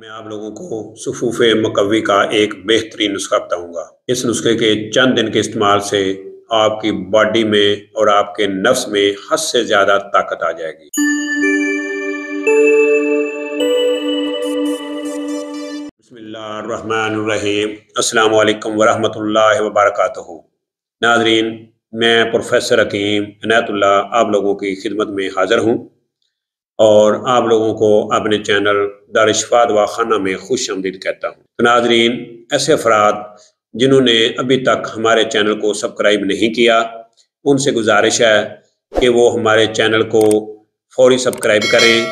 मैं आप लोगों को सुफूफ मुकव्वी का एक बेहतरीन नुस्खा बताऊंगा। इस नुस्खे के चंद दिन के इस्तेमाल से आपकी बॉडी में और आपके नफ्स में हद से ज़्यादा ताकत आ जाएगी। बिस्मिल्लाहिर्रहमानिर्रहीम। अस्सलाम वालेकुम वरहमतुल्लाहि वबरकातुहू। नाज़रीन, मैं प्रोफेसर हकीम इनायतुल्लाह आप लोगों की खिदमत में हाज़िर हूँ और आप लोगों को अपने चैनल दारिशफा दवाखाना में खुश आमदीद कहता हूँ। तो नाज़रीन, ऐसे अफराद जिन्होंने अभी तक हमारे चैनल को सब्सक्राइब नहीं किया, उनसे गुजारिश है कि वो हमारे चैनल को फौरी सब्सक्राइब करें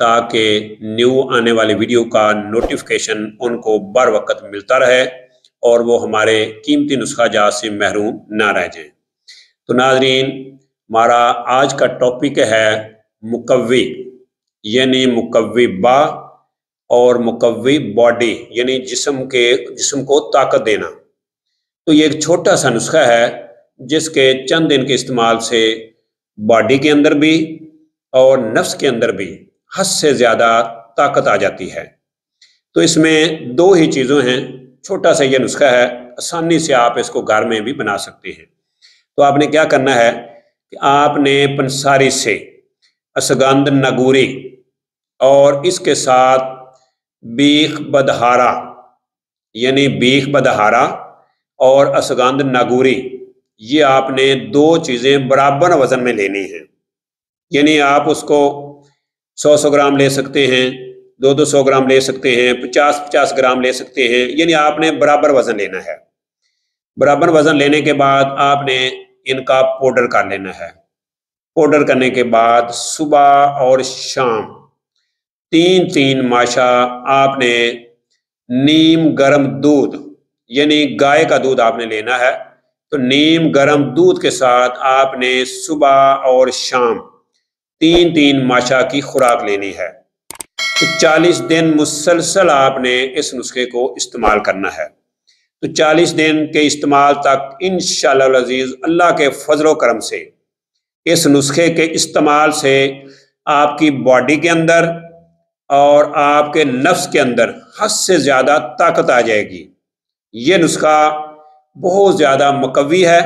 ताकि न्यू आने वाली वीडियो का नोटिफिकेशन उनको बर वक्त मिलता रहे और वो हमारे कीमती नुस्खा जात से महरूम ना रह जाएं। तो नाज़रीन, हमारा आज का टॉपिक है मुकव्वी, यानी मुकव्वी बा और मुकव्वी बॉडी, यानी जिस्म को ताकत देना। तो ये एक छोटा सा नुस्खा है जिसके चंद दिन के इस्तेमाल से बॉडी के अंदर भी और नफ्स के अंदर भी हद से ज़्यादा ताकत आ जाती है। तो इसमें दो ही चीज़ें हैं, छोटा सा ये नुस्खा है, आसानी से आप इसको घर में भी बना सकते हैं। तो आपने क्या करना है कि आपने पंसारी से असगंध नगूरी और इसके साथ बीख बदहारा, यानी बीख बदहारा और असगंध नगूरी, ये आपने दो चीज़ें बराबर वज़न में लेनी है। यानी आप उसको 100 ग्राम ले सकते हैं, 200 ग्राम ले सकते हैं, 50 ग्राम ले सकते हैं, यानी आपने बराबर वज़न लेना है। बराबर वज़न लेने के बाद आपने इनका पाउडर कर लेना है। पाउडर करने के बाद सुबह और शाम 3 माशा आपने नीम गर्म दूध, यानी गाय का दूध आपने लेना है। तो नीम गर्म दूध के साथ आपने सुबह और शाम 3 माशा की खुराक लेनी है। तो 40 दिन मुसलसल आपने इस नुस्खे को इस्तेमाल करना है। तो 40 दिन के इस्तेमाल तक इंशाअल्लाह अज़ीज़ अल्लाह के फजल करम से इस नुस्खे के इस्तेमाल से आपकी बॉडी के अंदर और आपके नफ्स के अंदर हद से ज़्यादा ताकत आ जाएगी। ये नुस्खा बहुत ज़्यादा मुकव्वी है,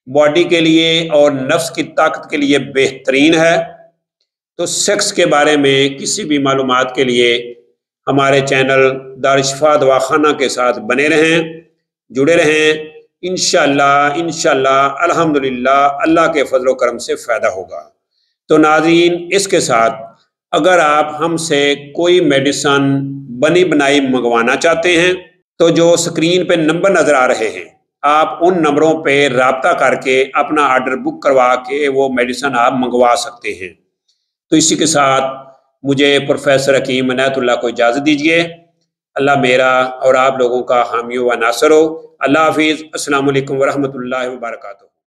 बॉडी के लिए और नफ्स की ताकत के लिए बेहतरीन है। तो सेक्स के बारे में किसी भी मालूमात के लिए हमारे चैनल दारिशफा दवाखाना के साथ बने रहें, जुड़े रहें। इंशाअल्लाह अल्हम्दुलिल्लाह अल्लाह के फजल करम से फ़ायदा होगा। तो नाज़रीन, इसके साथ अगर आप हमसे कोई मेडिसन बनी बनाई मंगवाना चाहते हैं तो जो स्क्रीन पे नंबर नज़र आ रहे हैं, आप उन नंबरों पे रब्ता करके अपना ऑर्डर बुक करवा के वो मेडिसन आप मंगवा सकते हैं। तो इसी के साथ मुझे प्रोफेसर हकीम इनायतुल्लाह को इजाज़त दीजिए। अल्लाह मेरा और आप लोगों का हामी व नासर हो। अल्लाह हाफिज़। अस्सलामु अलैकुम वरहमतुल्लाहि वबरकातुहू।